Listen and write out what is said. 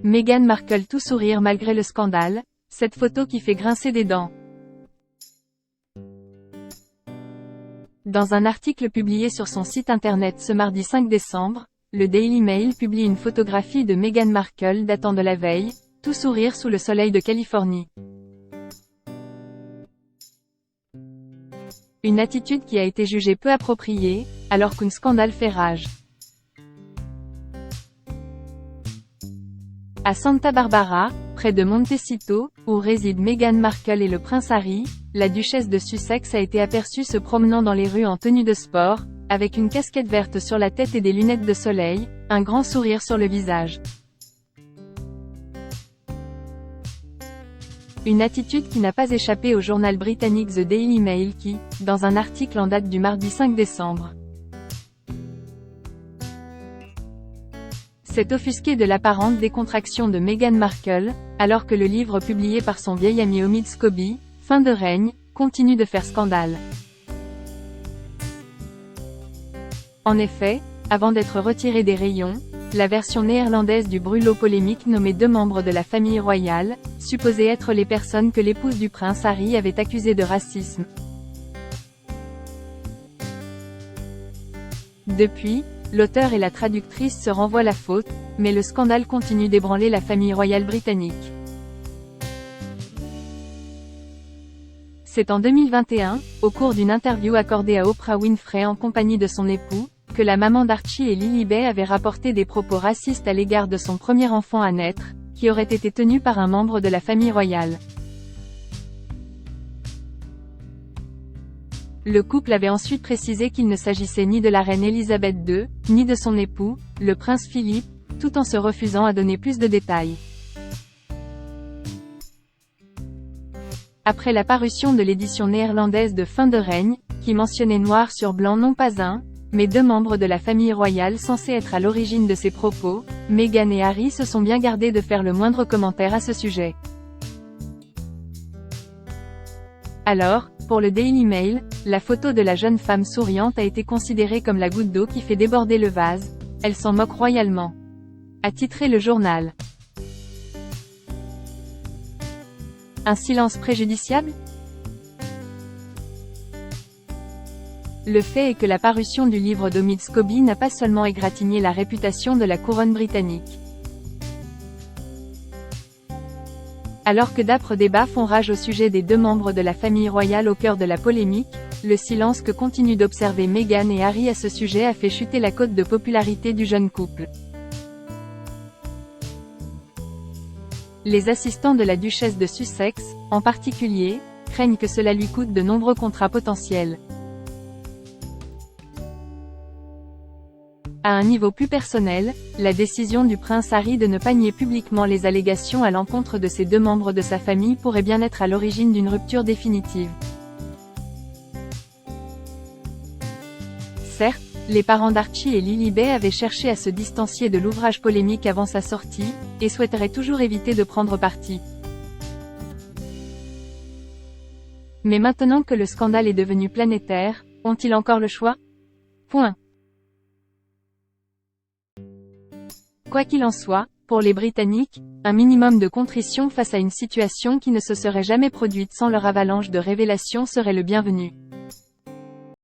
Meghan Markle tout sourire malgré le scandale, cette photo qui fait grincer des dents. Dans un article publié sur son site internet ce mardi 5 décembre, le Daily Mail publie une photographie de Meghan Markle datant de la veille, tout sourire sous le soleil de Californie. Une attitude qui a été jugée peu appropriée, alors qu'un scandale fait rage. À Santa Barbara, près de Montecito, où résident Meghan Markle et le prince Harry, la duchesse de Sussex a été aperçue se promenant dans les rues en tenue de sport, avec une casquette verte sur la tête et des lunettes de soleil, un grand sourire sur le visage. Une attitude qui n'a pas échappé au journal britannique The Daily Mail qui, dans un article en date du mardi 5 décembre, s'est offusqué de l'apparente décontraction de Meghan Markle, alors que le livre publié par son vieil ami Omid Scobie, Fin de règne, continue de faire scandale. En effet, avant d'être retiré des rayons, la version néerlandaise du brûlot polémique nommait 2 membres de la famille royale, supposés être les personnes que l'épouse du prince Harry avait accusées de racisme. Depuis, l'auteur et la traductrice se renvoient la faute, mais le scandale continue d'ébranler la famille royale britannique. C'est en 2021, au cours d'une interview accordée à Oprah Winfrey en compagnie de son époux, que la maman d'Archie et Lilibet avait rapporté des propos racistes à l'égard de son premier enfant à naître, qui aurait été tenu par un membre de la famille royale. Le couple avait ensuite précisé qu'il ne s'agissait ni de la reine Elisabeth II, ni de son époux, le prince Philippe, tout en se refusant à donner plus de détails. Après la parution de l'édition néerlandaise de Fin de règne, qui mentionnait noir sur blanc non pas un, mais 2 membres de la famille royale censés être à l'origine de ces propos, Meghan et Harry se sont bien gardés de faire le moindre commentaire à ce sujet. Alors, pour le Daily Mail, la photo de la jeune femme souriante a été considérée comme la goutte d'eau qui fait déborder le vase, elle s'en moque royalement. A titré le journal. Un silence préjudiciable? Le fait est que la parution du livre d'Omid Scobie n'a pas seulement égratigné la réputation de la couronne britannique. Alors que d'âpres débats font rage au sujet des 2 membres de la famille royale au cœur de la polémique, le silence que continuent d'observer Meghan et Harry à ce sujet a fait chuter la cote de popularité du jeune couple. Les assistants de la duchesse de Sussex, en particulier, craignent que cela lui coûte de nombreux contrats potentiels. À un niveau plus personnel, la décision du prince Harry de ne pas nier publiquement les allégations à l'encontre de ces 2 membres de sa famille pourrait bien être à l'origine d'une rupture définitive. Certes, les parents d'Archie et Lilibet avaient cherché à se distancier de l'ouvrage polémique avant sa sortie, et souhaiteraient toujours éviter de prendre parti. Mais maintenant que le scandale est devenu planétaire, ont-ils encore le choix? Point. Quoi qu'il en soit, pour les Britanniques, un minimum de contrition face à une situation qui ne se serait jamais produite sans leur avalanche de révélations serait le bienvenu.